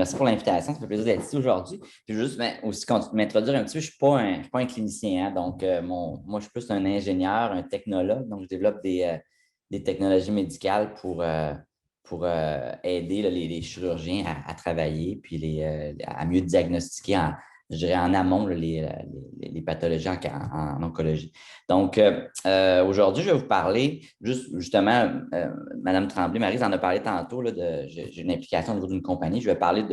merci pour l'invitation. Ça fait plaisir d'être ici aujourd'hui. Puis juste aussi m'introduire un petit peu, je ne suis pas un clinicien. Hein, donc, moi, je suis plus un ingénieur, un technologue. Donc, je développe des technologies médicales pour aider là, les chirurgiens à travailler puis à mieux diagnostiquer je dirais en amont là, les pathologies en oncologie. Donc, aujourd'hui, je vais vous parler justement, Mme Tremblay, Marie, vous en a parlé tantôt, là, j'ai une implication au niveau d'une compagnie. Je vais parler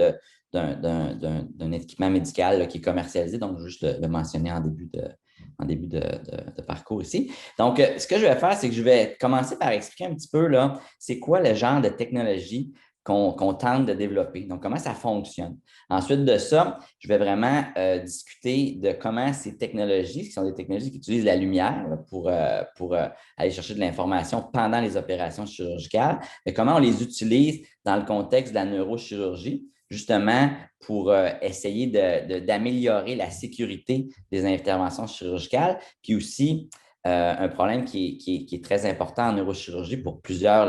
d'un équipement médical là, qui est commercialisé, donc je vais juste le mentionner en début de parcours ici. Donc, ce que je vais faire, c'est que je vais commencer par expliquer un petit peu là, c'est quoi le genre de technologie qu'on tente de développer. Donc, comment ça fonctionne. Ensuite de ça, je vais vraiment discuter de comment ces technologies, qui sont des technologies qui utilisent la lumière là, pour aller chercher de l'information pendant les opérations chirurgicales, mais comment on les utilise dans le contexte de la neurochirurgie, justement pour essayer d'améliorer la sécurité des interventions chirurgicales, puis aussi un problème qui est très important en neurochirurgie pour plusieurs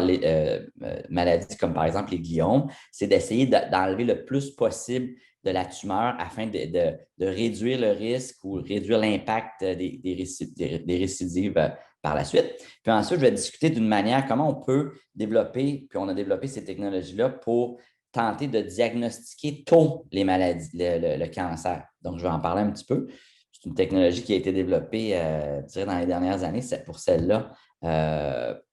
maladies, comme par exemple les gliomes, c'est d'essayer d'enlever le plus possible de la tumeur afin de réduire le risque ou réduire l'impact des récidives par la suite. Puis ensuite, je vais discuter d'une manière comment on peut développer, puis on a développé ces technologies-là pour tenter de diagnostiquer tôt les maladies, le cancer. Donc, je vais en parler un petit peu. C'est une technologie qui a été développée dans les dernières années pour celle-là,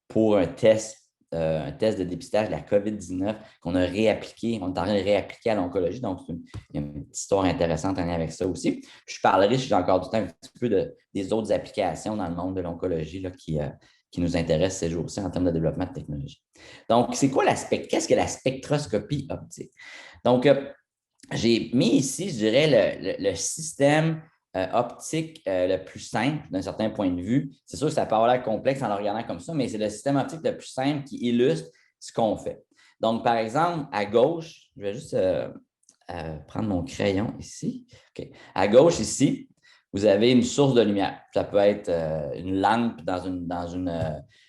pour un test de dépistage de la COVID-19 qu'on a réappliqué. On est en train de réappliquer à l'oncologie. Donc, il y a une petite histoire intéressante en lien avec ça aussi. Puis je parlerai, si j'ai encore du temps, un petit peu des autres applications dans le monde de l'oncologie là, qui nous intéressent ces jours-ci en termes de développement de technologie. Donc, qu'est-ce que la spectroscopie optique? Donc, j'ai mis ici, je dirais, le système optique le plus simple d'un certain point de vue. C'est sûr que ça peut avoir l'air complexe en le regardant comme ça, mais c'est le système optique le plus simple qui illustre ce qu'on fait. Donc, par exemple, à gauche, je vais juste prendre mon crayon ici. Okay. À gauche, ici, vous avez une source de lumière. Ça peut être une lampe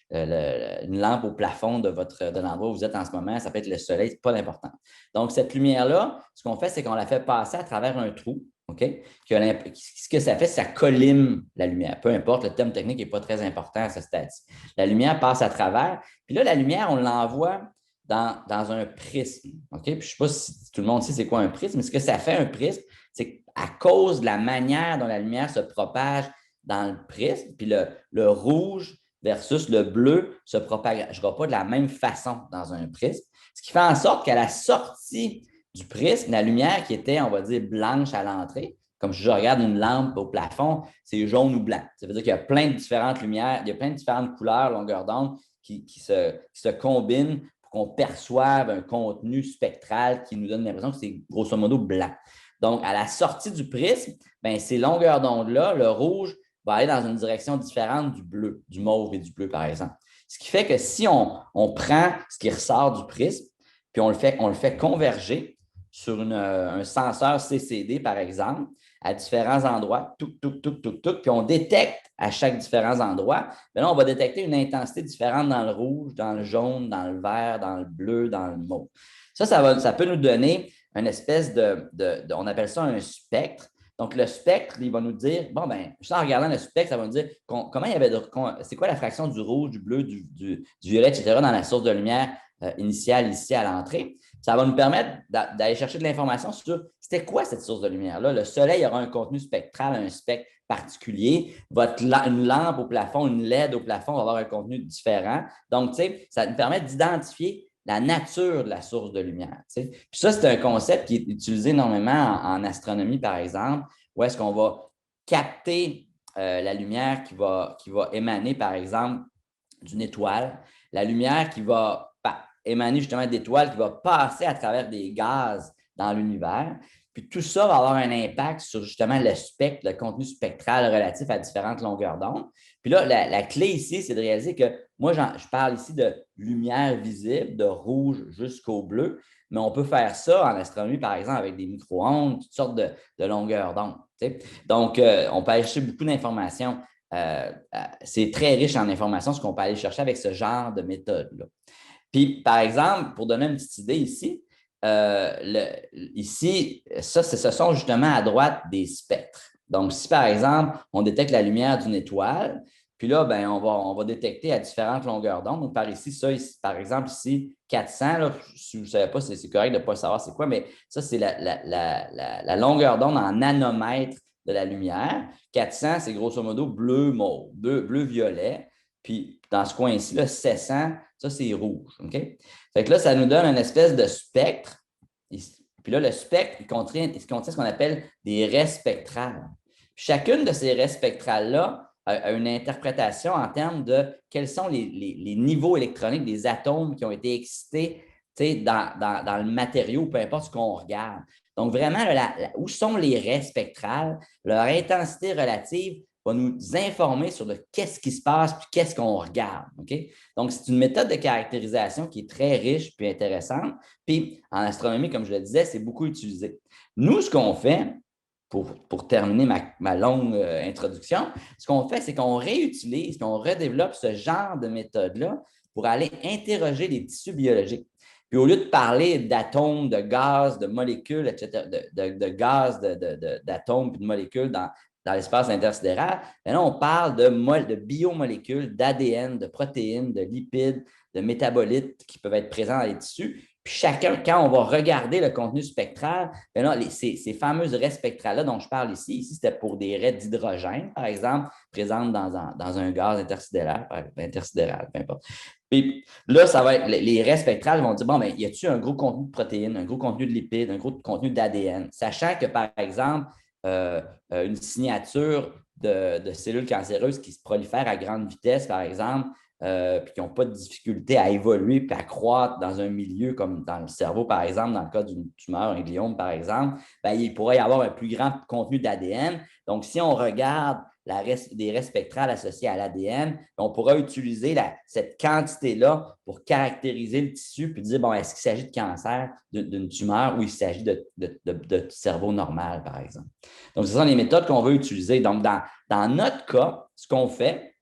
une lampe au plafond de l'endroit où vous êtes en ce moment. Ça peut être le soleil, c'est pas d'importance. Donc, cette lumière-là, ce qu'on fait, c'est qu'on la fait passer à travers un trou. OK? Ce que ça fait, c'est que ça colline la lumière. Peu importe, le terme technique n'est pas très important à ce stade-ci. La lumière passe à travers. Puis là, la lumière, on l'envoie dans un prisme. OK? Puis je ne sais pas si tout le monde sait c'est quoi un prisme, mais ce que ça fait un prisme, c'est qu'à cause de la manière dont la lumière se propage dans le prisme, puis le rouge versus le bleu ne se propagera pas de la même façon dans un prisme, ce qui fait en sorte qu'à la sortie du prisme, la lumière qui était, on va dire, blanche à l'entrée, comme si je regarde une lampe au plafond, c'est jaune ou blanc. Ça veut dire qu'il y a plein de différentes lumières, il y a plein de différentes couleurs, longueurs d'onde qui se combinent pour qu'on perçoive un contenu spectral qui nous donne l'impression que c'est grosso modo blanc. Donc, à la sortie du prisme, ben, ces longueurs d'onde-là, le rouge va aller dans une direction différente du bleu, du mauve et du bleu, par exemple. Ce qui fait que si on prend ce qui ressort du prisme, puis on le fait converger sur un senseur CCD, par exemple, à différents endroits, puis on détecte à chaque différents endroits, bien là, on va détecter une intensité différente dans le rouge, dans le jaune, dans le vert, dans le bleu, dans le mauve. Ça peut nous donner une espèce on appelle ça un spectre. Donc, le spectre, il va nous dire, bon, ben, juste en regardant le spectre, ça va nous dire comment il y avait c'est quoi la fraction du rouge, du bleu, du violet, etc., dans la source de lumière initiale ici à l'entrée. Ça va nous permettre d'aller chercher de l'information sur c'était quoi cette source de lumière-là. Le soleil aura un contenu spectral, un spectre particulier. Une lampe au plafond, une LED au plafond va avoir un contenu différent. Donc, tu sais, ça nous permet d'identifier la nature de la source de lumière. Puis ça, c'est un concept qui est utilisé énormément en astronomie, par exemple, où est-ce qu'on va capter la lumière qui va émaner, par exemple, d'une étoile, la lumière qui va émaner justement d'étoiles, qui va passer à travers des gaz dans l'univers. Puis tout ça va avoir un impact sur justement le spectre, le contenu spectral relatif à différentes longueurs d'onde. Puis là, la clé ici, c'est de réaliser que moi, je parle ici de lumière visible, de rouge jusqu'au bleu, mais on peut faire ça en astronomie, par exemple, avec des micro-ondes, toutes sortes de longueurs d'onde. Donc, on peut aller chercher beaucoup d'informations. C'est très riche en informations, ce qu'on peut aller chercher avec ce genre de méthode-là. Puis, par exemple, pour donner une petite idée ici, ici, ce sont justement à droite des spectres. Donc, si par exemple, on détecte la lumière d'une étoile, puis là, ben, on va détecter à différentes longueurs d'onde. Donc, par ici, par exemple, ici, 400, là, si vous ne savez pas, c'est correct de ne pas savoir c'est quoi, mais ça, c'est la longueur d'onde en nanomètres de la lumière. 400, c'est grosso modo bleu-mauve, bleu-violet. Puis, dans ce coin-ci, là, 700, ça, c'est rouge. OK? Fait que là, ça nous donne une espèce de spectre. Puis là, le spectre, il contient ce qu'on appelle des raies spectrales. Puis chacune de ces raies spectrales-là a une interprétation en termes de quels sont les niveaux électroniques des atomes qui ont été excités dans le matériau, peu importe ce qu'on regarde. Donc, vraiment, où sont les raies spectrales? Leur intensité relative va nous informer sur qu'est-ce qui se passe puis qu'est-ce qu'on regarde. Okay? Donc, c'est une méthode de caractérisation qui est très riche puis intéressante. Puis, en astronomie, comme je le disais, c'est beaucoup utilisé. Nous, ce qu'on fait, pour terminer ma longue introduction, ce qu'on fait, c'est qu'on réutilise, qu'on redéveloppe ce genre de méthode-là pour aller interroger les tissus biologiques. Puis au lieu de parler d'atomes, de gaz, de molécules, etc., de gaz, d'atomes et de molécules dans l'espace intersidéral, là, on parle de biomolécules, d'ADN, de protéines, de lipides, de métabolites qui peuvent être présents dans les tissus. Puis chacun, quand on va regarder le contenu spectral, là, ces fameuses raies spectrales-là dont je parle ici c'était pour des raies d'hydrogène, par exemple, présentes dans un gaz intersidéral, peu importe. Puis là, ça va être, les raies spectrales vont dire, bon, mais y a-t-il un gros contenu de protéines, un gros contenu de lipides, un gros contenu d'ADN? Sachant que, par exemple, une signature de cellules cancéreuses qui se prolifèrent à grande vitesse, par exemple, puis qui n'ont pas de difficulté à évoluer puis à croître dans un milieu comme dans le cerveau, par exemple, dans le cas d'une tumeur, un gliome, par exemple, bien, il pourrait y avoir un plus grand contenu d'ADN. Donc, si on regarde des raies spectrales associées à l'ADN, on pourra utiliser cette quantité-là pour caractériser le tissu puis dire, bon, est-ce qu'il s'agit de cancer, d'une tumeur ou il s'agit de cerveau normal, par exemple. Donc, ce sont les méthodes qu'on veut utiliser. Donc, dans notre cas, ce qu'on fait,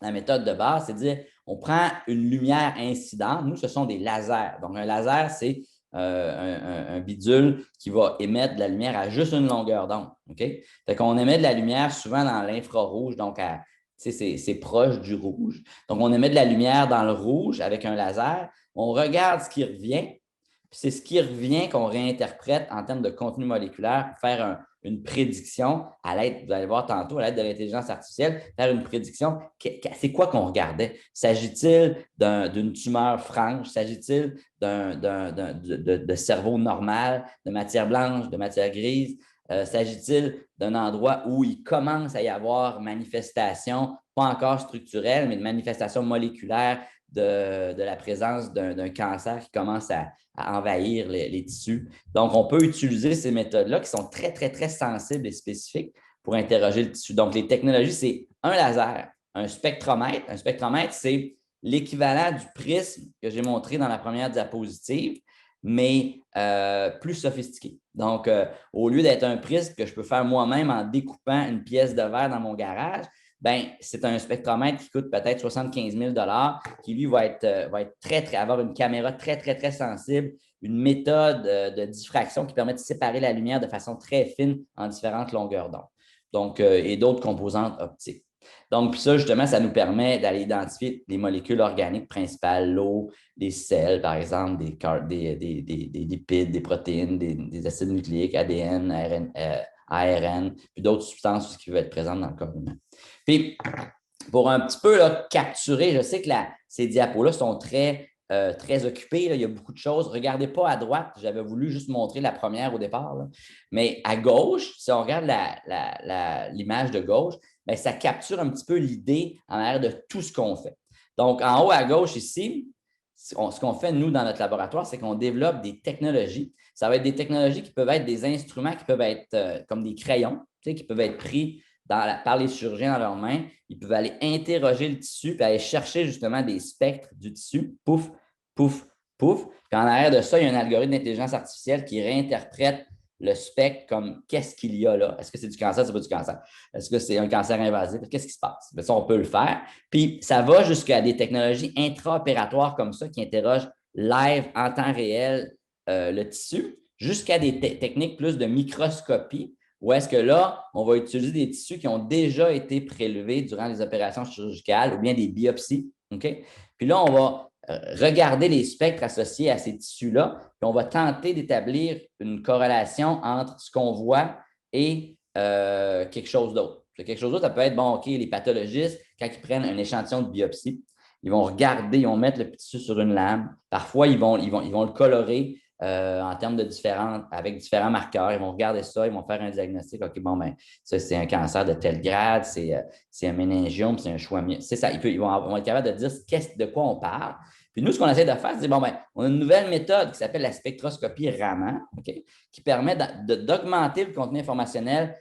la méthode de base, c'est de dire, on prend une lumière incidente. Nous, ce sont des lasers. Donc, un laser, c'est un bidule qui va émettre de la lumière à juste une longueur d'onde. Okay? Fait qu'on émet de la lumière souvent dans l'infrarouge, donc c'est proche du rouge. Donc, on émet de la lumière dans le rouge avec un laser. On regarde ce qui revient. Puis c'est ce qui revient qu'on réinterprète en termes de contenu moléculaire pour faire une prédiction à l'aide, vous allez voir tantôt, à l'aide de l'intelligence artificielle, faire une prédiction. C'est quoi qu'on regardait? S'agit-il d'une tumeur franche? S'agit-il de cerveau normal, de matière blanche, de matière grise? S'agit-il d'un endroit où il commence à y avoir manifestation, pas encore structurelle, mais une manifestation moléculaire de la présence d'un cancer qui commence à envahir les tissus. Donc, on peut utiliser ces méthodes-là qui sont très, très, très sensibles et spécifiques pour interroger le tissu. Donc, les technologies, c'est un laser, un spectromètre. Un spectromètre, c'est l'équivalent du prisme que j'ai montré dans la première diapositive, mais plus sophistiqué. Donc, au lieu d'être un prisme que je peux faire moi-même en découpant une pièce de verre dans mon garage, ben, c'est un spectromètre qui coûte peut-être 75 000 qui, lui, va avoir une caméra très, très, très sensible, une méthode de diffraction qui permet de séparer la lumière de façon très fine en différentes longueurs d'onde. Donc, et d'autres composantes optiques. Donc, puis ça, justement, ça nous permet d'aller identifier les molécules organiques principales, l'eau, les sels, par exemple, des lipides, des protéines, des acides nucléiques, ADN, ARN, puis d'autres substances qui peuvent être présentes dans le corps humain. Puis, pour un petit peu là, capturer, je sais que ces diapos-là sont très occupés, là, il y a beaucoup de choses. Regardez pas à droite, j'avais voulu juste montrer la première au départ, là. Mais à gauche, si on regarde l'image de gauche, bien, ça capture un petit peu l'idée en arrière de tout ce qu'on fait. Donc, en haut à gauche ici, ce qu'on fait, nous, dans notre laboratoire, c'est qu'on développe des technologies. Ça va être des technologies qui peuvent être des instruments qui peuvent être comme des crayons, qui peuvent être pris par les chirurgiens dans leurs mains. Ils peuvent aller interroger le tissu et aller chercher justement des spectres du tissu. Pouf, pouf, pouf. Puis en arrière de ça, il y a un algorithme d'intelligence artificielle qui réinterprète le spectre comme qu'est-ce qu'il y a là? Est-ce que c'est du cancer? C'est pas du cancer? Est-ce que c'est un cancer invasif? Qu'est-ce qui se passe? Bien, ça, on peut le faire. Puis ça va jusqu'à des technologies intraopératoires comme ça qui interrogent live, en temps réel, le tissu, jusqu'à des techniques plus de microscopie, où est-ce que là, on va utiliser des tissus qui ont déjà été prélevés durant les opérations chirurgicales ou bien des biopsies. OK? Puis là, on va regarder les spectres associés à ces tissus-là, puis on va tenter d'établir une corrélation entre ce qu'on voit et quelque chose d'autre. Quelque chose d'autre, ça peut être, bon, OK, les pathologistes, quand ils prennent un échantillon de biopsie, ils vont regarder, ils vont mettre le tissu sur une lame. Parfois, ils vont le colorer en termes de avec différents marqueurs. Ils vont regarder ça, ils vont faire un diagnostic. OK, bon, ben, ça, c'est un cancer de tel grade, c'est un méningiome, c'est un choix-mieux. C'est ça, ils vont être capables de dire de quoi on parle. Puis nous, ce qu'on essaie de faire, c'est bon, ben, on a une nouvelle méthode qui s'appelle la spectroscopie Raman, okay, qui permet d'augmenter le contenu informationnel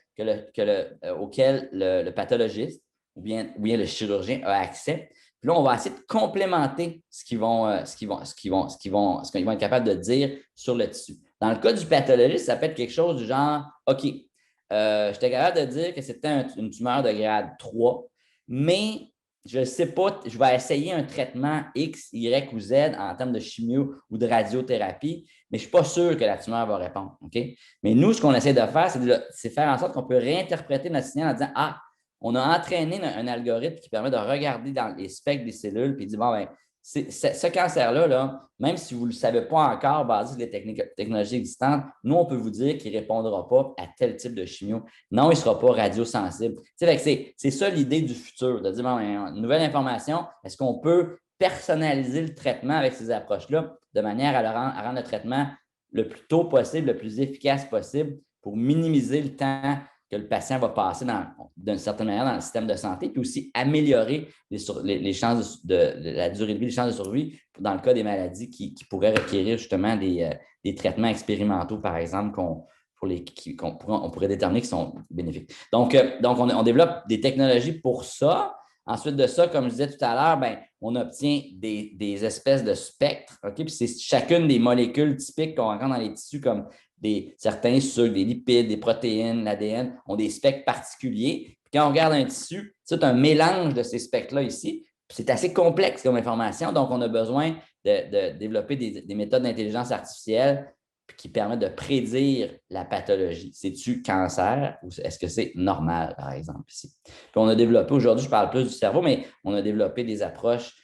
auquel le pathologiste ou bien le chirurgien a accès. Puis là, on va essayer de complémenter ce qu'ils vont être capables de dire sur le tissu. Dans le cas du pathologiste, ça peut être quelque chose du genre, OK, j'étais capable de dire que c'était une tumeur de grade 3, mais je ne sais pas, je vais essayer un traitement X, Y ou Z en termes de chimio ou de radiothérapie, mais je ne suis pas sûr que la tumeur va répondre. Okay? Mais nous, ce qu'on essaie de faire, c'est faire en sorte qu'on peut réinterpréter notre signal en disant, ah, on a entraîné un algorithme qui permet de regarder dans les spectres des cellules et de dire, bon, ben, ce cancer-là, même si vous ne le savez pas encore basé sur les technologies existantes, nous, on peut vous dire qu'il ne répondra pas à tel type de chimio. Non, il ne sera pas radiosensible. C'est ça l'idée du futur, de dire, bon, ben, une nouvelle information, est-ce qu'on peut personnaliser le traitement avec ces approches-là de manière à rendre le traitement le plus tôt possible, le plus efficace possible pour minimiser le temps que le patient va passer d'une certaine manière dans le système de santé, puis aussi améliorer les chances la durée de vie, les chances de survie dans le cas des maladies qui pourraient requérir justement des traitements expérimentaux, par exemple, qu'on pourrait déterminer qui sont bénéfiques. Donc on développe des technologies pour ça. Ensuite de ça, comme je disais tout à l'heure, ben, on obtient des espèces de spectres. Okay? Puis c'est chacune des molécules typiques qu'on rencontre dans les tissus, comme certains sucres, des lipides, des protéines, l'ADN, ont des spectres particuliers. Puis quand on regarde un tissu, c'est un mélange de ces spectres-là ici. C'est assez complexe comme information, donc on a besoin de développer des méthodes d'intelligence artificielle qui permettent de prédire la pathologie. C'est-tu cancer ou est-ce que c'est normal, par exemple, ici? Puis on a développé, aujourd'hui, je parle plus du cerveau, mais on a développé des approches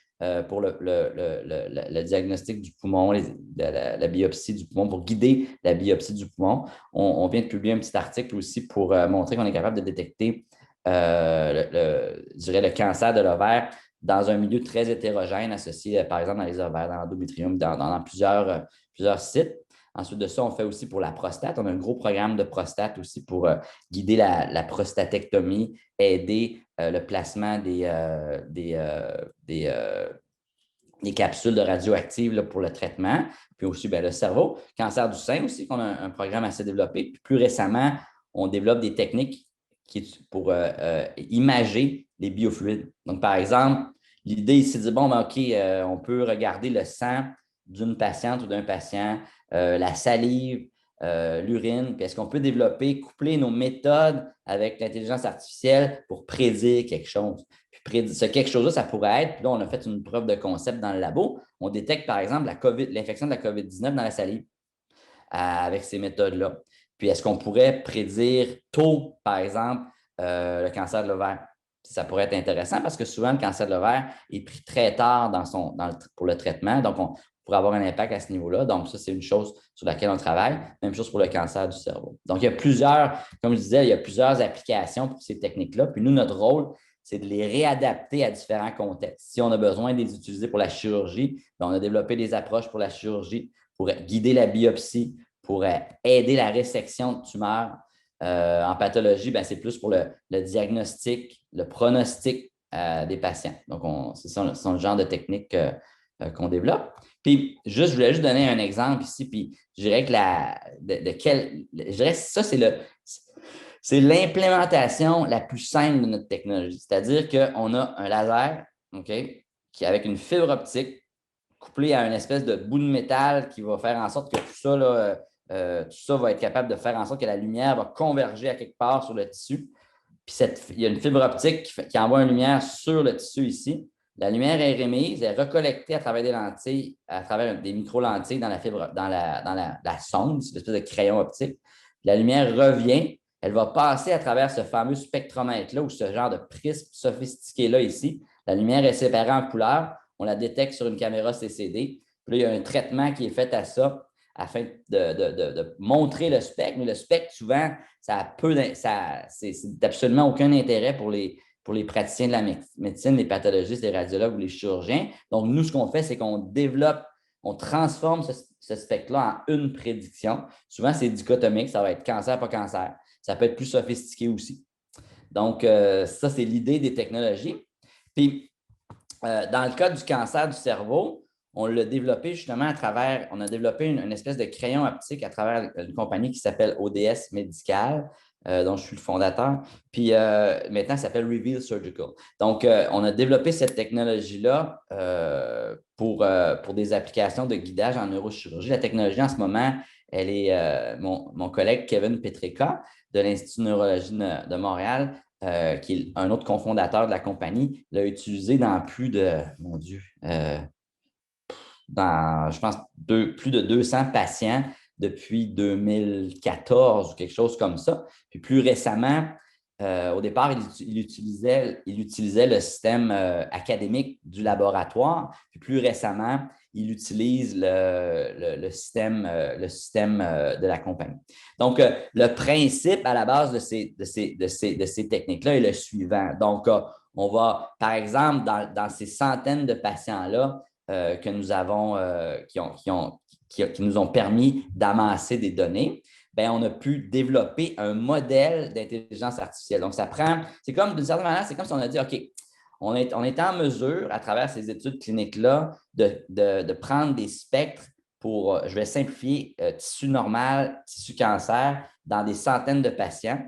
pour le diagnostic du poumon, la biopsie du poumon, pour guider la biopsie du poumon. On vient de publier un petit article aussi pour montrer qu'on est capable de détecter je dirais le cancer de l'ovaire dans un milieu très hétérogène associé, par exemple, dans les ovaires, dans l'endométrium, dans plusieurs sites. Ensuite de ça, on fait aussi pour la prostate. On a un gros programme de prostate aussi pour guider la prostatectomie, aider le placement des capsules de radioactives là, pour le traitement, puis aussi le cerveau. Cancer du sein aussi, qu'on a un programme assez développé. Puis plus récemment, on développe des techniques pour imager les biofluides. Donc, par exemple, l'idée ici, c'est de dire, bon, ben, OK, on peut regarder le sang d'une patiente ou d'un patient, la salive, l'urine, puis est-ce qu'on peut coupler nos méthodes avec l'intelligence artificielle pour prédire quelque chose? Puis ce quelque chose-là, ça pourrait être, puis là, on a fait une preuve de concept dans le labo, on détecte par exemple l'infection de la COVID-19 dans la salive avec ces méthodes-là. Puis est-ce qu'on pourrait prédire tôt, par exemple, le cancer de l'ovaire? Ça pourrait être intéressant parce que souvent, le cancer de l'ovaire est pris très tard pour le traitement. Donc, on pourrait avoir un impact à ce niveau-là. Donc, ça, c'est une chose sur laquelle on travaille. Même chose pour le cancer du cerveau. Donc, comme je disais, il y a plusieurs applications pour ces techniques-là. Puis nous, notre rôle, c'est de les réadapter à différents contextes. Si on a besoin de les utiliser pour la chirurgie, on a développé des approches pour la chirurgie, pour guider la biopsie, pour aider la résection de tumeurs. En pathologie, c'est plus pour le diagnostic, le pronostic des patients. Donc, c'est le genre de technique qu'on développe. Puis, je voulais juste donner un exemple ici, puis je dirais que je dirais que ça, c'est l'implémentation la plus simple de notre technologie. C'est-à-dire qu'on a un laser, OK, qui avec une fibre optique couplée à une espèce de bout de métal qui va faire en sorte que tout ça, là, tout ça va être capable de faire en sorte que la lumière va converger à quelque part sur le tissu. Puis il y a une fibre optique qui envoie une lumière sur le tissu ici. La lumière est émise, elle est recollectée à travers des lentilles, à travers des micro-lentilles dans la fibre, dans la sonde, c'est une espèce de crayon optique. La lumière revient, elle va passer à travers ce fameux spectromètre-là ou ce genre de prisme sophistiqué-là ici. La lumière est séparée en couleurs, on la détecte sur une caméra CCD. Puis là, il y a un traitement qui est fait à ça afin de montrer le spectre. Mais le spectre, souvent, c'est absolument aucun intérêt pour les praticiens de la médecine, les pathologistes, les radiologues ou les chirurgiens. Donc, nous, ce qu'on fait, c'est qu'on développe, on transforme ce spectre-là en une prédiction. Souvent, c'est dichotomique, ça va être cancer, pas cancer. Ça peut être plus sophistiqué aussi. Donc, ça, c'est l'idée des technologies. Puis, dans le cas du cancer du cerveau, on l'a développé justement on a développé une espèce de crayon optique à travers une compagnie qui s'appelle ODS Medical, dont je suis le fondateur. Puis maintenant, ça s'appelle Reveal Surgical. Donc, on a développé cette technologie-là pour des applications de guidage en neurochirurgie. La technologie, en ce moment, elle est mon collègue Kevin Petrika de l'Institut de neurologie de Montréal qui est un autre cofondateur de la compagnie, l'a utilisé dans plus de, mon Dieu, dans, je pense, plus de 200 patients depuis 2014 ou quelque chose comme ça. Puis plus récemment, au départ, il utilisait le système académique du laboratoire. Puis plus récemment, il utilise le système de la compagnie. Donc, le principe à la base de ces techniques-là est le suivant. Donc, on va, par exemple, dans ces centaines de patients-là, que nous avons, qui nous ont permis d'amasser des données, bien, on a pu développer un modèle d'intelligence artificielle. Donc, c'est comme, d'une certaine manière, c'est comme si on a dit, OK, on est en mesure, à travers ces études cliniques-là, de prendre des spectres pour, je vais simplifier, tissu normal, tissu cancer, dans des centaines de patients.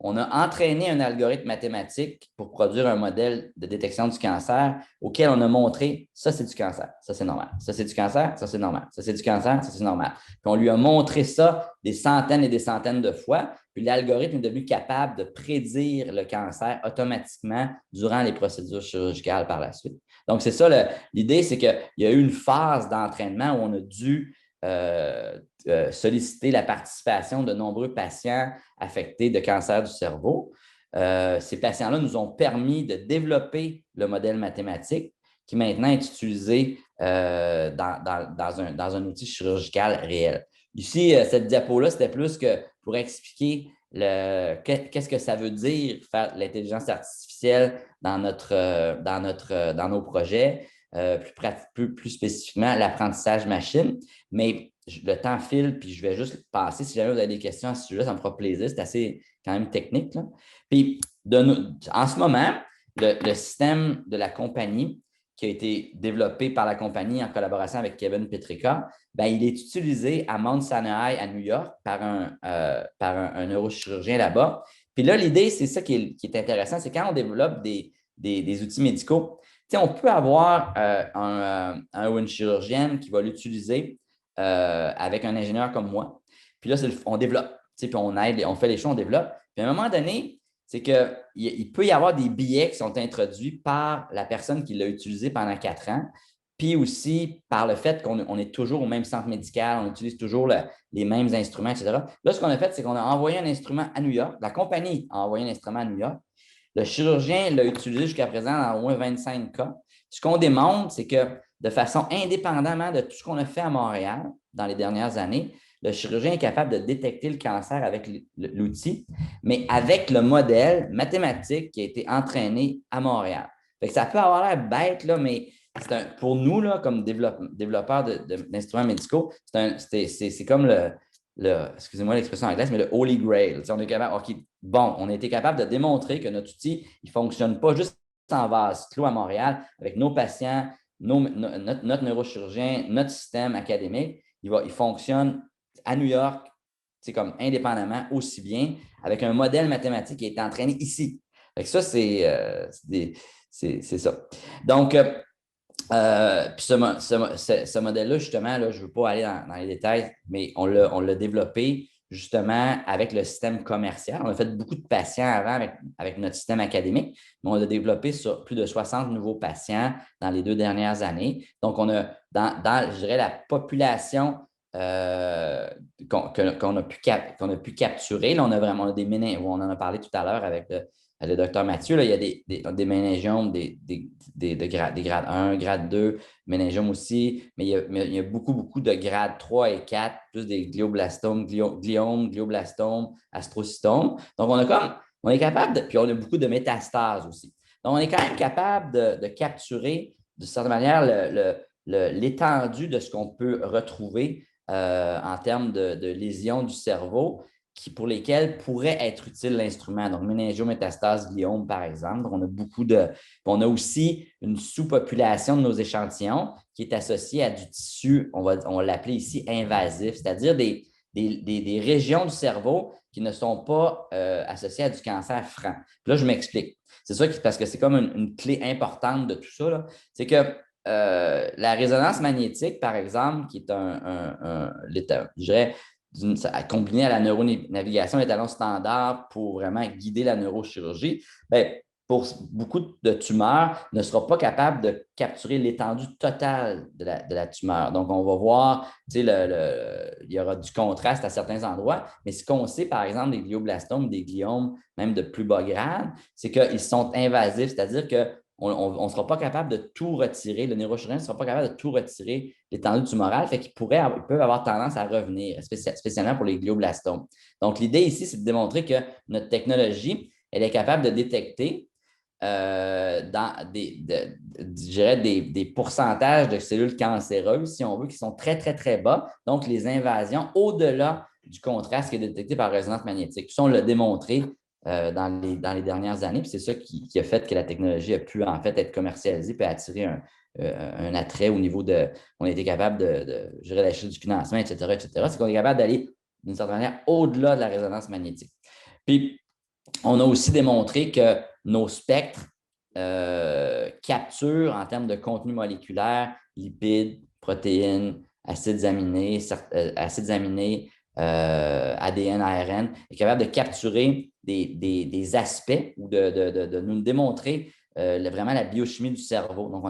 On a entraîné un algorithme mathématique pour produire un modèle de détection du cancer auquel on a montré ça, c'est du cancer, ça, c'est normal. Ça, c'est du cancer, ça, c'est normal. Ça, c'est du cancer, ça, c'est normal. Puis on lui a montré ça des centaines et des centaines de fois. Puis l'algorithme est devenu capable de prédire le cancer automatiquement durant les procédures chirurgicales par la suite. Donc, c'est ça l'idée, c'est qu'il y a eu une phase d'entraînement où on a dû solliciter la participation de nombreux patients affectés de cancer du cerveau. Ces patients-là nous ont permis de développer le modèle mathématique qui maintenant est utilisé dans un outil chirurgical réel. Ici, cette diapo-là, c'était plus que pour expliquer qu'est-ce que ça veut dire faire l'intelligence artificielle dans nos projets, plus spécifiquement l'apprentissage machine. Mais le temps file, puis je vais juste passer. Si jamais vous avez des questions à ce sujet, ça me fera plaisir. C'est assez quand même technique, là. Puis, en ce moment, le système de la compagnie qui a été développé par la compagnie en collaboration avec Kevin Petrika, bien, il est utilisé à Mount Sinai à New York par un neurochirurgien là-bas. Puis là, l'idée, c'est ça qui est intéressant, c'est quand on développe des outils médicaux, on peut avoir un ou une chirurgienne qui va l'utiliser avec un ingénieur comme moi. Puis là, on développe, puis on aide, on fait les choses, on développe. Puis à un moment donné, c'est qu'il peut y avoir des billets qui sont introduits par la personne qui l'a utilisé pendant 4 ans, puis aussi par le fait qu'on est toujours au même centre médical, on utilise toujours les mêmes instruments, etc. Là, ce qu'on a fait, c'est qu'on a envoyé un instrument à New York. La compagnie a envoyé un instrument à New York. Le chirurgien l'a utilisé jusqu'à présent dans au moins 25 cas. Ce qu'on démontre, c'est que de façon indépendamment de tout ce qu'on a fait à Montréal dans les dernières années, le chirurgien est capable de détecter le cancer avec l'outil, mais avec le modèle mathématique qui a été entraîné à Montréal. Fait que ça peut avoir l'air bête, là, mais pour nous, là, comme développeurs d'instruments médicaux, c'est comme excusez-moi l'expression anglaise, mais le Holy Grail. On est capable, OK, bon, on a été capable de démontrer que notre outil, il ne fonctionne pas juste en vase clos à Montréal avec nos patients, notre neurochirurgien, notre système académique. Il fonctionne à New York, c'est comme indépendamment, aussi bien, avec un modèle mathématique qui est entraîné ici. Fait que ça, c'est ça. Donc, puis ce modèle-là, justement, là, je ne veux pas aller dans les détails, mais on l'a développé justement avec le système commercial. On a fait beaucoup de patients avant avec notre système académique, mais on a développé sur plus de 60 nouveaux patients dans les 2 dernières années. Donc, on a, je dirais, la population qu'on a pu capturer. Là, on a des méninges, on en a parlé tout à l'heure avec le docteur Mathieu. Là, il y a des méningiomes, des grades 1, grade 2, méningiome aussi, mais il y a beaucoup, beaucoup de grades 3 et 4, plus des glioblastomes, gliomes, glioblastomes, astrocytomes. Donc, on est capable puis on a beaucoup de métastases aussi. Donc, on est quand même capable de capturer, de certaine manière, l'étendue de ce qu'on peut retrouver en termes de lésions du cerveau pour lesquelles pourrait être utile l'instrument. Donc, méningiométastase, gliome, par exemple. On a aussi une sous-population de nos échantillons qui est associée à du tissu, on va l'appeler ici invasif, c'est-à-dire des régions du cerveau qui ne sont pas associées à du cancer franc. Puis là, je m'explique. C'est ça parce que c'est comme une clé importante de tout ça. C'est que la résonance magnétique, par exemple, qui est je dirais, combiné à la neuronavigation, l'étalon standard pour vraiment guider la neurochirurgie, bien, pour beaucoup de tumeurs, ne sera pas capable de capturer l'étendue totale de la tumeur. Donc, on va voir, il y aura du contraste à certains endroits, mais ce qu'on sait, par exemple, des glioblastomes, des gliomes, même de plus bas grade, c'est qu'ils sont invasifs, c'est-à-dire qu'on ne sera pas capable de tout retirer, le neurochirurgien ne sera pas capable de tout retirer l'étendue tumorale, fait qu'ils peuvent avoir tendance à revenir, spécialement pour les glioblastomes. Donc, l'idée ici, c'est de démontrer que notre technologie, elle est capable de détecter dans je dirais des pourcentages de cellules cancéreuses, si on veut, qui sont très, très, très bas. Donc, les invasions au-delà du contraste qui est détecté par résonance magnétique. Puis ça, on l'a démontré dans les dernières années. Puis c'est ça qui a fait que la technologie a pu en fait être commercialisée et attirer un attrait au niveau de. On a été capable de gérer la chute du financement, etc., etc. C'est qu'on est capable d'aller d'une certaine manière au-delà de la résonance magnétique. Puis, on a aussi démontré que nos spectres capturent en termes de contenu moléculaire, lipides, protéines, acides aminés, ADN, ARN, est capable de capturer des aspects ou de nous démontrer vraiment la biochimie du cerveau. Donc,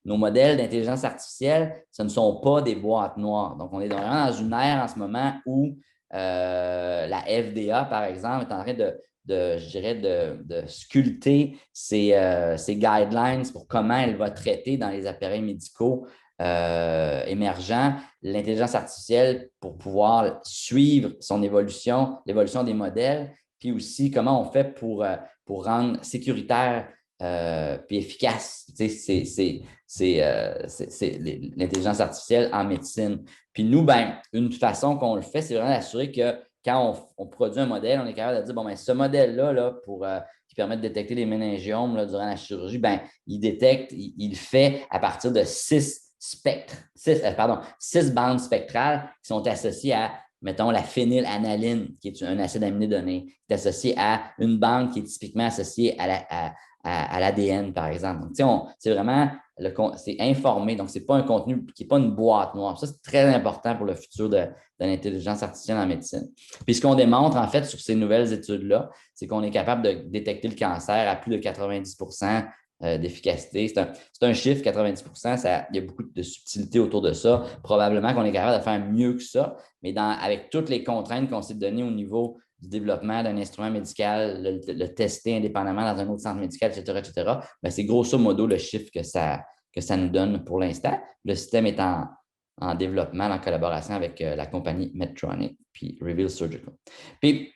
nos modèles d'intelligence artificielle, ce ne sont pas des boîtes noires. Donc, on est vraiment dans une ère en ce moment où la FDA, par exemple, est en train je dirais, de sculpter ces guidelines pour comment elle va traiter dans les appareils médicaux émergents l'intelligence artificielle pour pouvoir suivre son évolution, l'évolution des modèles, puis aussi comment on fait pour rendre sécuritaire puis efficace l'intelligence artificielle en médecine. Puis nous, ben, une façon qu'on le fait, c'est vraiment d'assurer que quand on produit un modèle, on est capable de dire, bon, ben, ce modèle-là, qui permet de détecter les méningiomes durant la chirurgie, ben, il le fait à partir de 6 bandes spectrales qui sont associées à, mettons, la phénylanaline, qui est un acide aminé donné, qui est associé à une bande qui est typiquement associée à l'ADN, par exemple. Donc, c'est vraiment c'est informé, donc ce n'est pas un contenu qui n'est pas une boîte noire. Ça, c'est très important pour le futur de l'intelligence artificielle en médecine. Puis ce qu'on démontre, en fait, sur ces nouvelles études-là, c'est qu'on est capable de détecter le cancer à plus de 90 d'efficacité. C'est un chiffre, 90 il y a beaucoup de subtilité autour de ça. Probablement qu'on est capable de faire mieux que ça, mais avec toutes les contraintes qu'on s'est données au niveau du développement d'un instrument médical, le tester indépendamment dans un autre centre médical, etc., bien, c'est grosso modo le chiffre que ça nous donne pour l'instant. Le système est en développement en collaboration avec la compagnie Medtronic puis Reveal Surgical. Puis,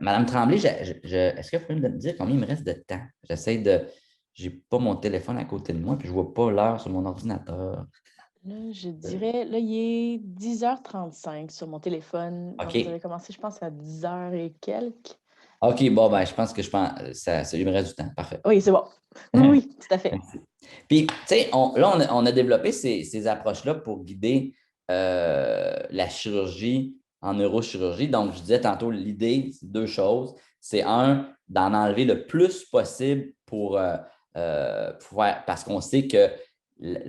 Madame Tremblay, est-ce que vous pouvez me dire combien il me reste de temps? Je n'ai pas mon téléphone à côté de moi, puis je ne vois pas l'heure sur mon ordinateur. Là, je dirais, là, il est 10h35 sur mon téléphone. Donc, OK. vous avez commencé, je pense, à 10h et quelques. OK, bon, ben, je pense que ça il me reste du temps. Parfait. Oui, c'est bon. Oui, tout à fait. Merci. Puis, tu sais, on a développé ces approches-là pour guider la chirurgie en neurochirurgie. Donc, je disais tantôt, l'idée, c'est 2 choses. C'est d'en enlever le plus possible pour pouvoir, parce qu'on sait que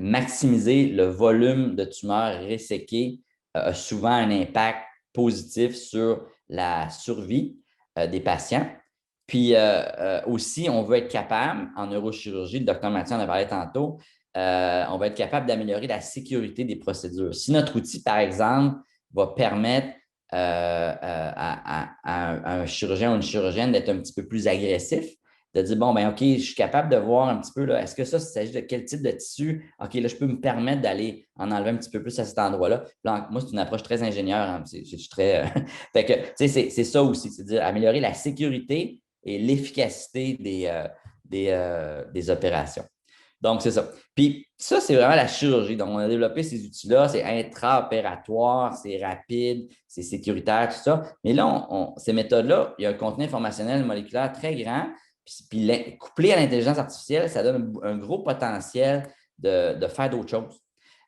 maximiser le volume de tumeurs resséquées a souvent un impact positif sur la survie des patients. Puis aussi, on veut être capable, en neurochirurgie, le docteur Mathieu en a parlé tantôt, on va être capable d'améliorer la sécurité des procédures. Si notre outil, par exemple, va permettre à un chirurgien ou une chirurgienne d'être un petit peu plus agressif, de dire, bon, ben OK, je suis capable de voir un petit peu, là, est-ce que ça, il s'agit de quel type de tissu? OK, là, je peux me permettre d'aller en enlever un petit peu plus à cet endroit-là. Là, moi, c'est une approche très ingénieure. Hein, je suis très. Fait que, tu sais, c'est ça aussi, c'est-à-dire améliorer la sécurité et l'efficacité des opérations. Donc, c'est ça. Puis, ça, c'est vraiment la chirurgie. Donc, on a développé ces outils-là. C'est intra-opératoire, c'est rapide, c'est sécuritaire, tout ça. Mais là, ces méthodes-là, il y a un contenu informationnel moléculaire très grand. Puis couplé à l'intelligence artificielle, ça donne un gros potentiel de faire d'autres choses.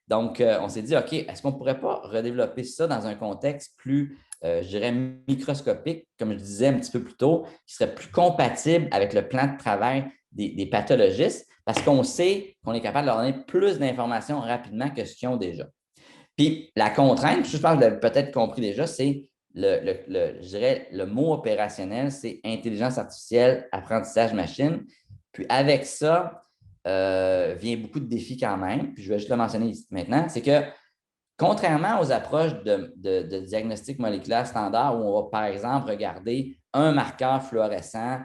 Donc, on s'est dit, OK, est-ce qu'on ne pourrait pas redévelopper ça dans un contexte plus, je dirais, microscopique, comme je disais un petit peu plus tôt, qui serait plus compatible avec le plan de travail des pathologistes, parce qu'on sait qu'on est capable de leur donner plus d'informations rapidement que ce qu'ils ont déjà. Puis la contrainte, je pense que vous l'avez peut-être compris déjà, c'est je dirais, le mot opérationnel, c'est intelligence artificielle, apprentissage machine. Puis avec ça, vient beaucoup de défis quand même. Puis je vais juste le mentionner ici maintenant, c'est que contrairement aux approches de diagnostic moléculaire standard où on va, par exemple, regarder un marqueur fluorescent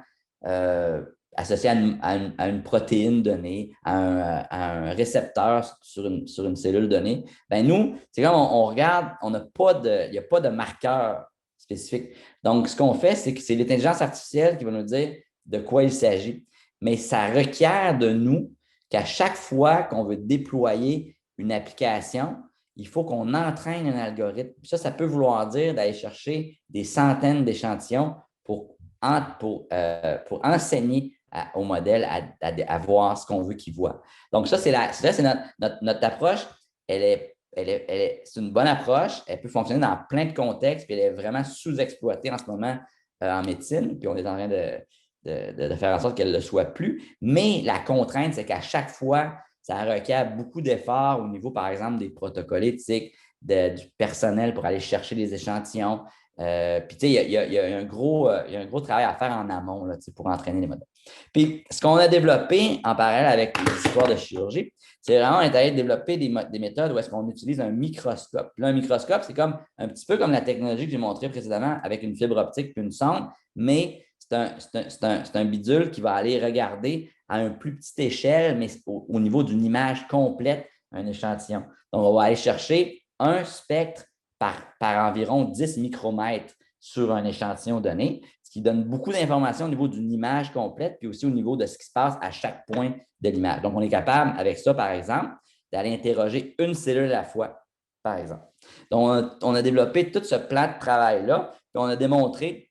associé à une protéine donnée, à un récepteur sur une cellule donnée, ben nous, c'est comme on regarde, il n'y a pas de marqueur spécifique. Donc, ce qu'on fait, c'est que c'est l'intelligence artificielle qui va nous dire de quoi il s'agit. Mais ça requiert de nous qu'à chaque fois qu'on veut déployer une application, il faut qu'on entraîne un algorithme. Ça peut vouloir dire d'aller chercher des centaines d'échantillons pour enseigner au modèle à voir ce qu'on veut qu'il voit. Donc, ça, c'est notre approche. C'est une bonne approche. Elle peut fonctionner dans plein de contextes, puis elle est vraiment sous-exploitée en ce moment en médecine, puis on est en train de faire en sorte qu'elle ne le soit plus. Mais la contrainte, c'est qu'à chaque fois, ça requiert beaucoup d'efforts au niveau, par exemple, des protocoles éthiques, du personnel pour aller chercher les échantillons. Puis, tu sais, il y a un gros travail à faire en amont là, pour entraîner les modèles. Puis, ce qu'on a développé en parallèle avec l'histoire de chirurgie, c'est vraiment, on est allé développer des méthodes où est-ce qu'on utilise un microscope. Puis là, un microscope, c'est comme un petit peu comme la technologie que j'ai montrée précédemment avec une fibre optique et une sonde, mais c'est un bidule qui va aller regarder à une plus petite échelle, mais au niveau d'une image complète, un échantillon. Donc, on va aller chercher un spectre par environ 10 micromètres sur un échantillon donné, ce qui donne beaucoup d'informations au niveau d'une image complète, puis aussi au niveau de ce qui se passe à chaque point de l'image. Donc, on est capable, avec ça, par exemple, d'aller interroger une cellule à la fois, par exemple. Donc, on a développé tout ce plan de travail-là, puis on a démontré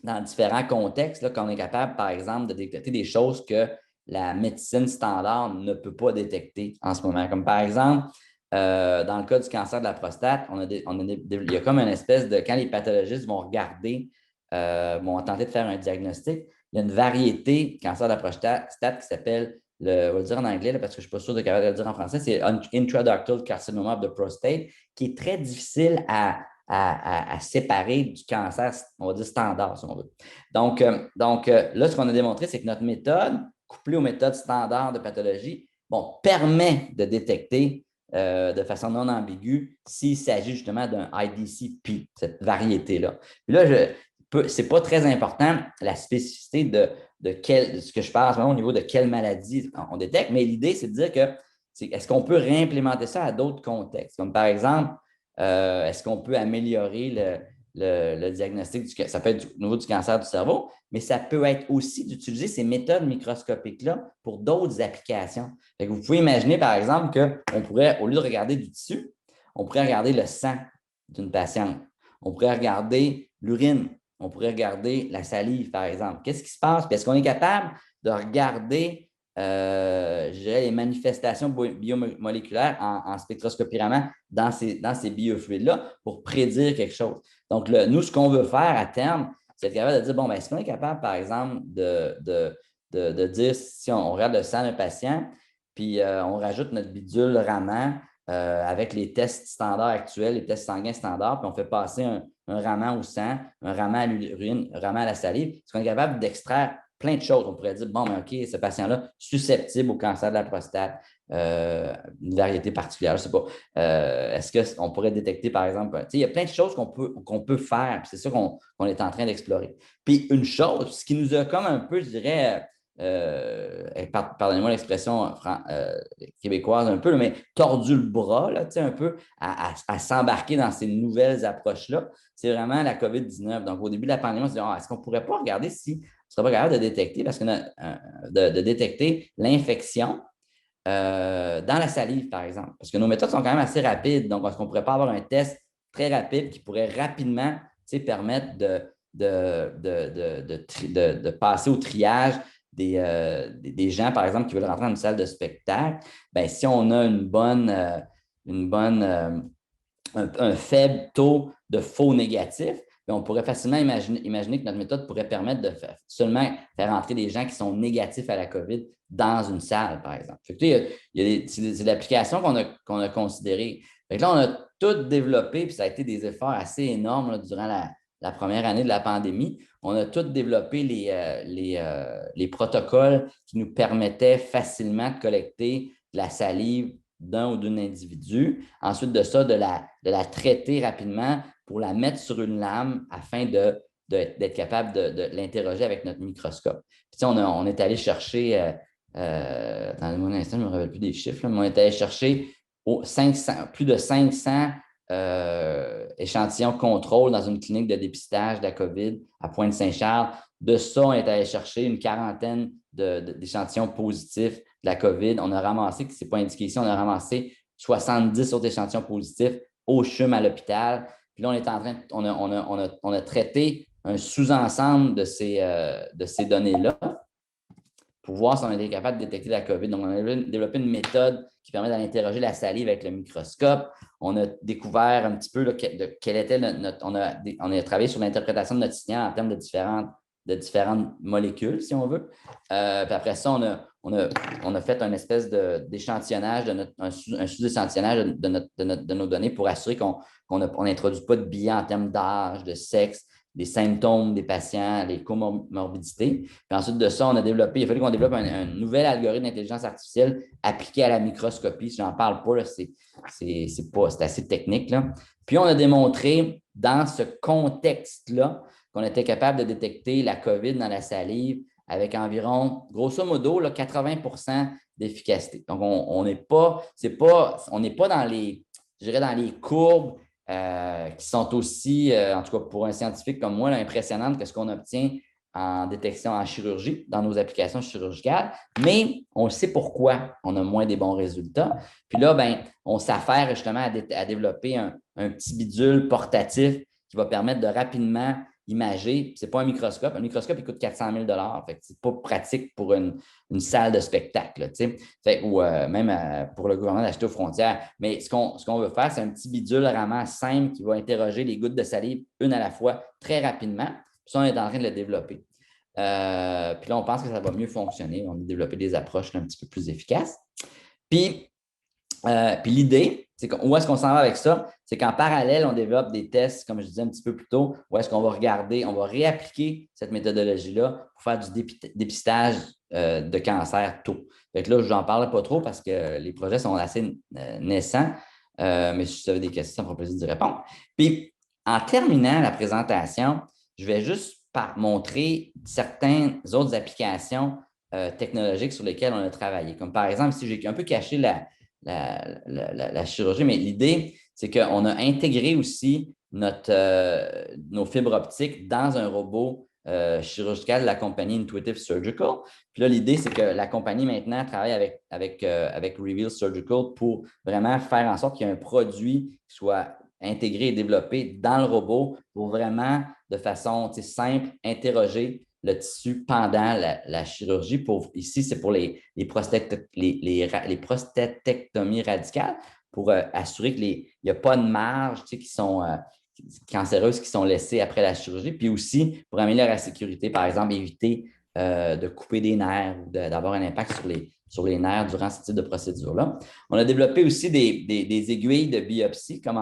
dans différents contextes qu'on est capable, par exemple, de détecter des choses que la médecine standard ne peut pas détecter en ce moment. Comme par exemple, dans le cas du cancer de la prostate, il y a comme une espèce de, quand les pathologistes vont regarder, vont tenter de faire un diagnostic, il y a une variété de cancer de la prostate qui s'appelle, on va le dire en anglais là, parce que je ne suis pas sûr de capable de le dire en français, c'est intraductal carcinoma of the prostate, qui est très difficile à séparer du cancer, on va dire standard, si on veut. Donc là, ce qu'on a démontré, c'est que notre méthode, couplée aux méthodes standards de pathologie, permet de détecter de façon non ambiguë s'il s'agit justement d'un IDCP, cette variété-là. Puis là, ce n'est pas très important la spécificité de ce que je parle en ce moment au niveau de quelle maladie on détecte, mais l'idée, c'est de dire que est-ce qu'on peut réimplémenter ça à d'autres contextes? Comme par exemple, est-ce qu'on peut améliorer le diagnostic, ça peut être au niveau du cancer du cerveau, mais ça peut être aussi d'utiliser ces méthodes microscopiques-là pour d'autres applications. Fait que vous pouvez imaginer, par exemple, qu'on pourrait, au lieu de regarder du tissu, on pourrait regarder le sang d'une patiente. On pourrait regarder l'urine. On pourrait regarder la salive, par exemple. Qu'est-ce qui se passe? Puis est-ce qu'on est capable de regarder je dirais, les manifestations biomoléculaires en spectroscopie Raman dans ces biofluides-là pour prédire quelque chose. Donc, nous, ce qu'on veut faire à terme, c'est être capable de dire, bon, est-ce qu'on est capable, par exemple, de dire, si on regarde le sang d'un patient, puis on rajoute notre bidule Raman avec les tests standards actuels, les tests sanguins standards, puis on fait passer un ramen au sang, un ramen à l'urine, un ramen à la salive. Parce qu'on est capable d'extraire plein de choses. On pourrait dire, bon, mais OK, ce patient-là, susceptible au cancer de la prostate, une variété particulière, je ne sais pas. Est-ce qu'on pourrait détecter, par exemple, il y a plein de choses qu'on peut faire, c'est ça qu'on est en train d'explorer. Puis une chose, ce qui nous a comme un peu, je dirais, pardonnez-moi l'expression québécoise un peu, mais tordu le bras, là, un peu, à s'embarquer dans ces nouvelles approches-là, c'est vraiment la COVID-19. Donc, au début de la pandémie, on se dit, est-ce qu'on ne pourrait pas regarder si on ne serait pas capable de détecter, parce que de détecter l'infection dans la salive, par exemple. Parce que nos méthodes sont quand même assez rapides. Donc, est-ce qu'on ne pourrait pas avoir un test très rapide qui pourrait rapidement permettre de passer au triage des gens, par exemple, qui veulent rentrer dans une salle de spectacle? Bien, si on a un faible taux de faux négatifs, on pourrait facilement imaginer que notre méthode pourrait permettre de seulement faire entrer des gens qui sont négatifs à la COVID dans une salle, par exemple. C'est l'application qu'on a considérée. Là, on a tout développé, puis ça a été des efforts assez énormes là, durant la première année de la pandémie. On a tout développé les protocoles qui nous permettaient facilement de collecter de la salive d'un ou d'un individu. Ensuite de ça, de la traiter rapidement pour la mettre sur une lame afin d'être capable de l'interroger avec notre microscope. Puis, on est allé chercher, attendez-moi un instant, je ne me rappelle plus des chiffres, là, mais on est allé chercher plus de 500 échantillons contrôle dans une clinique de dépistage de la COVID à Pointe-Saint-Charles. De ça, on est allé chercher une quarantaine d'échantillons positifs de la COVID. On a ramassé, ce n'est pas indiqué ici, on a ramassé 70 autres échantillons positifs au CHUM à l'hôpital. Puis là, on a traité un sous-ensemble de ces données-là pour voir si on était capable de détecter la COVID. Donc, on a développé une méthode qui permet d'aller interroger la salive avec le microscope. On a découvert un petit peu là, quel était on a travaillé sur l'interprétation de notre signal en termes de différentes molécules, si on veut. Puis après ça, on a fait une espèce d'échantillonnage, un sous-échantillonnage de nos données pour assurer qu'on n'introduit pas de biais en termes d'âge, de sexe, des symptômes des patients, les comorbidités. Puis ensuite de ça, il a fallu qu'on développe un nouvel algorithme d'intelligence artificielle appliqué à la microscopie. Si je n'en parle pas, c'est assez technique, là. Puis on a démontré dans ce contexte-là qu'on était capable de détecter la COVID dans la salive avec environ, grosso modo, là, 80% d'efficacité. Donc, on n'est pas dans les courbes qui sont aussi, en tout cas pour un scientifique comme moi, là, impressionnantes que ce qu'on obtient en détection en chirurgie, dans nos applications chirurgicales, mais on sait pourquoi on a moins des bons résultats. Puis là, on s'affaire justement à développer un petit bidule portatif qui va permettre de rapidement imager. Ce n'est pas un microscope. Un microscope, il coûte 400 000 fait que ce n'est pas pratique pour une salle de spectacle, ou même pour le gouvernement d'acheter aux frontières. Mais ce qu'on veut faire, c'est un petit bidule vraiment simple qui va interroger les gouttes de salive une à la fois très rapidement. Puis ça, on est en train de le développer. Puis là, on pense que ça va mieux fonctionner. On a développé des approches là, un petit peu plus efficaces. Puis l'idée, c'est où est-ce qu'on s'en va avec ça? C'est qu'en parallèle, on développe des tests, comme je disais un petit peu plus tôt, où est-ce qu'on va regarder, on va réappliquer cette méthodologie-là pour faire du dépistage de cancer tôt. Fait que là, je n'en parle pas trop parce que les projets sont assez naissants, mais si vous avez des questions, ça me fera plaisir d'y répondre. Puis, en terminant la présentation, je vais juste montrer certaines autres applications technologiques sur lesquelles on a travaillé. Comme par exemple, si j'ai un peu caché la chirurgie, mais l'idée, c'est qu'on a intégré aussi nos fibres optiques dans un robot chirurgical de la compagnie Intuitive Surgical. Puis là, l'idée, c'est que la compagnie maintenant travaille avec Reveal Surgical pour vraiment faire en sorte qu'il y ait un produit qui soit intégré et développé dans le robot pour vraiment, de façon simple, interroger le tissu pendant la chirurgie. Ici, c'est pour les prostatectomies radicales pour assurer qu'il n'y a pas de marge qui sont cancéreuses qui sont laissées après la chirurgie. Puis aussi, pour améliorer la sécurité, par exemple, éviter de couper des nerfs ou d'avoir un impact sur les nerfs durant ce type de procédure-là. On a développé aussi des aiguilles de biopsie comme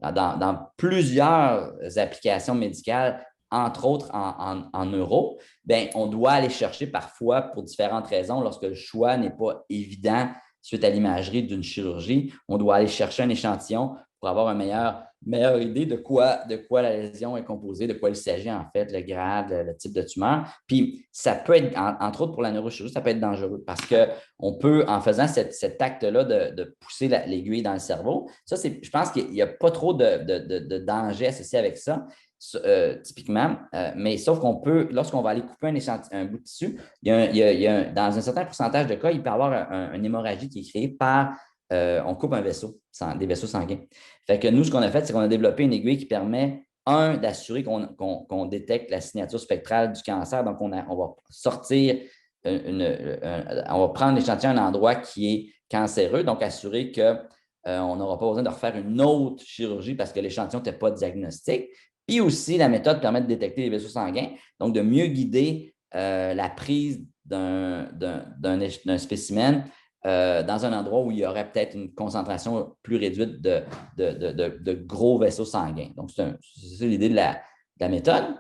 dans plusieurs applications médicales, entre autres en neuro, bien, on doit aller chercher parfois, pour différentes raisons, lorsque le choix n'est pas évident suite à l'imagerie d'une chirurgie, on doit aller chercher un échantillon pour avoir une meilleure idée de quoi la lésion est composée, de quoi il s'agit en fait, le grade, le type de tumeur. Puis ça peut être, entre autres pour la neurochirurgie, ça peut être dangereux parce qu'on peut, en faisant cet acte-là de pousser l'aiguille dans le cerveau, ça, je pense qu'il n'y a pas trop de danger associé avec ça. Typiquement, mais sauf qu'on peut, lorsqu'on va aller couper un bout de tissu, dans un certain pourcentage de cas, il peut y avoir une hémorragie qui est créée par, on coupe un vaisseau, des vaisseaux sanguins. Fait que nous, ce qu'on a fait, c'est qu'on a développé une aiguille qui permet, d'assurer qu'on détecte la signature spectrale du cancer. Donc, on va sortir, on va prendre l'échantillon à un endroit qui est cancéreux, donc assurer qu'on n'aura pas besoin de refaire une autre chirurgie parce que l'échantillon n'était pas diagnostique. Puis aussi, la méthode permet de détecter les vaisseaux sanguins, donc de mieux guider la prise d'un spécimen dans un endroit où il y aurait peut-être une concentration plus réduite de gros vaisseaux sanguins. Donc, c'est l'idée de la méthode.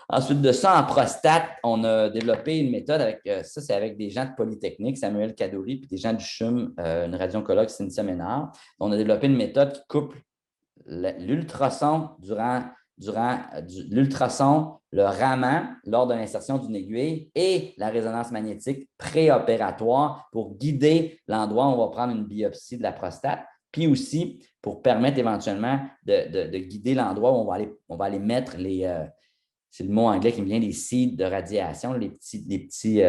Ensuite de ça, en prostate, on a développé une méthode ça, c'est avec des gens de Polytechnique, Samuel Kadouri, puis des gens du CHUM, une radio-oncologue, Cynthia Ménard. On a développé une méthode qui couple l'ultrason l'ultrason, le raman lors de l'insertion d'une aiguille et la résonance magnétique préopératoire pour guider l'endroit où on va prendre une biopsie de la prostate, puis aussi pour permettre éventuellement de guider l'endroit où on va aller mettre c'est le mot anglais qui me vient, les seeds de radiation, les petits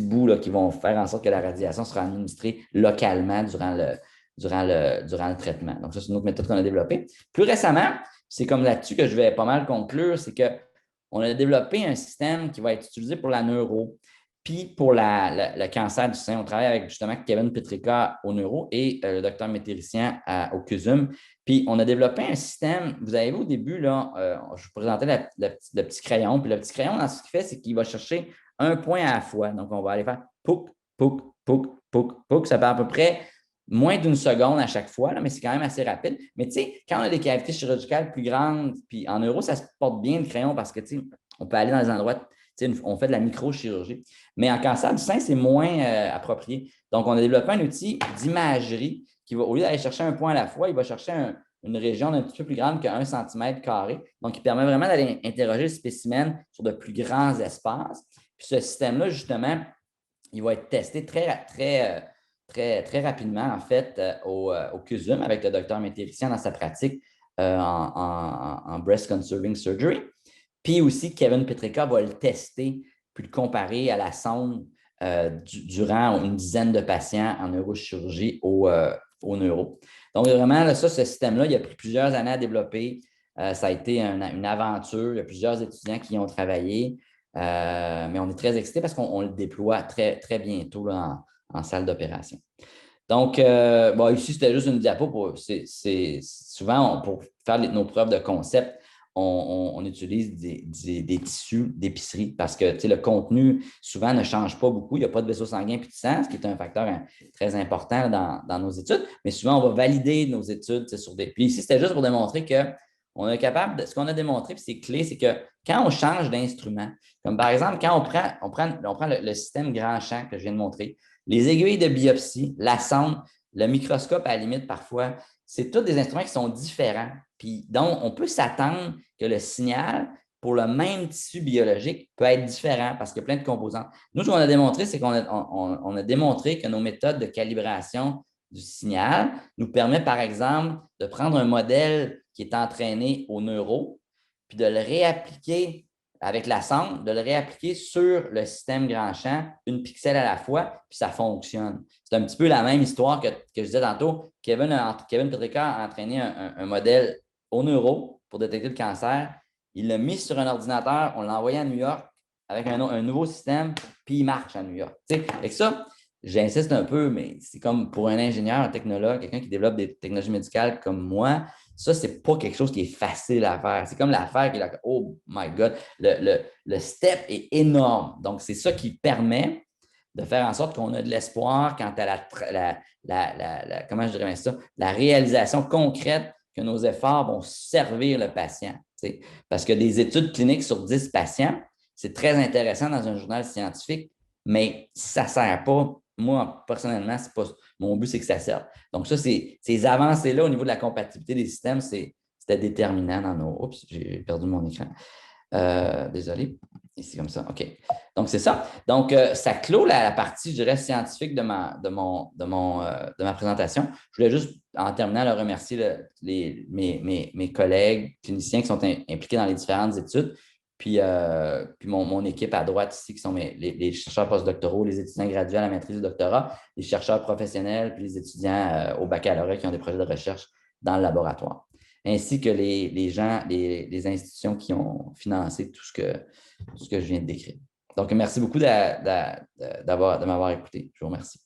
bouts là, qui vont faire en sorte que la radiation sera administrée localement durant le traitement. Donc, ça, c'est une autre méthode qu'on a développée. Plus récemment, c'est comme là-dessus que je vais pas mal conclure, c'est qu'on a développé un système qui va être utilisé pour la neuro, puis pour le cancer du sein. On travaille avec justement Kevin Petrika au neuro et le docteur Météricien au CUSUM. Puis, on a développé un système, vous avez vu au début, là, je vous présentais le petit crayon. Puis, le petit crayon, ce qu'il fait, c'est qu'il va chercher un point à la fois. Donc, on va aller faire pouc, pouc, pouc, pouc, pouc. Ça fait à peu près moins d'une seconde à chaque fois, là, mais c'est quand même assez rapide. Mais tu sais, quand on a des cavités chirurgicales plus grandes, puis en neuro, ça se porte bien le crayon parce que, tu sais, on peut aller dans des endroits, on fait de la microchirurgie. Mais en cancer du sein, c'est moins approprié. Donc, on a développé un outil d'imagerie qui va, au lieu d'aller chercher un point à la fois, il va chercher une région un petit peu plus grande que 1 cm². Donc, il permet vraiment d'aller interroger le spécimen sur de plus grands espaces. Puis ce système-là, justement, il va être testé très rapidement, en fait, au CUSUM avec le docteur Météricien dans sa pratique en breast conserving surgery. Puis aussi, Kevin Petrika va le tester puis le comparer à la sonde durant une dizaine de patients en neurochirurgie au neuro. Donc, vraiment, là, ce système-là, il a pris plusieurs années à développer. Ça a été une aventure. Il y a plusieurs étudiants qui y ont travaillé. Mais on est très excités parce qu'on le déploie très bientôt là, en salle d'opération. Donc, ici, c'était juste une diapo. Souvent, pour faire nos preuves de concept, on utilise des tissus d'épicerie parce que le contenu, souvent, ne change pas beaucoup. Il n'y a pas de vaisseau sanguin puis de sang, ce qui est un facteur très important dans nos études. Mais souvent, on va valider nos études sur des. Puis ici, c'était juste pour démontrer qu'on est capable, ce qu'on a démontré, puis c'est clé, c'est que quand on change d'instrument, comme par exemple, quand on prend le système grand champ que je viens de montrer, les aiguilles de biopsie, la sonde, le microscope à la limite parfois, c'est tous des instruments qui sont différents. Puis donc, on peut s'attendre que le signal pour le même tissu biologique peut être différent parce qu'il y a plein de composantes. Nous, ce qu'on a démontré, c'est qu'on a démontré que nos méthodes de calibration du signal nous permettent, par exemple, de prendre un modèle qui est entraîné au neuro, puis de le réappliquer avec la sonde, de le réappliquer sur le système grand champ, une pixel à la fois, puis ça fonctionne. C'est un petit peu la même histoire que je disais tantôt. Kevin Petrika a entraîné un modèle au neuro pour détecter le cancer. Il l'a mis sur un ordinateur, on l'a envoyé à New York avec un nouveau système, puis il marche à New York. Et ça, j'insiste un peu, mais c'est comme pour un ingénieur, un technologue, quelqu'un qui développe des technologies médicales comme moi, ça, ce n'est pas quelque chose qui est facile à faire. C'est comme l'affaire qui est oh my God, le step est énorme. Donc, c'est ça qui permet de faire en sorte qu'on a de l'espoir quant à comment je dirais ça, la réalisation concrète que nos efforts vont servir le patient. T'sais. Parce que des études cliniques sur 10 patients, c'est très intéressant dans un journal scientifique, mais si ça ne sert pas, moi, personnellement, c'est pas, mon but, c'est que ça serve. Donc, ça, ces avancées-là au niveau de la compatibilité des systèmes, c'était déterminant dans nos. Oups, j'ai perdu mon écran. Désolé. Ici, comme ça. OK. Donc, c'est ça. Donc, ça clôt la partie, je dirais, scientifique de ma présentation. Je voulais juste, en terminant, le remercier mes collègues cliniciens qui sont impliqués dans les différentes études, puis mon équipe à droite ici, qui sont les chercheurs postdoctoraux, les étudiants gradués à la maîtrise du doctorat, les chercheurs professionnels, puis les étudiants au baccalauréat qui ont des projets de recherche dans le laboratoire, ainsi que les institutions qui ont financé tout ce que je viens de décrire. Donc, merci beaucoup de m'avoir écouté. Je vous remercie.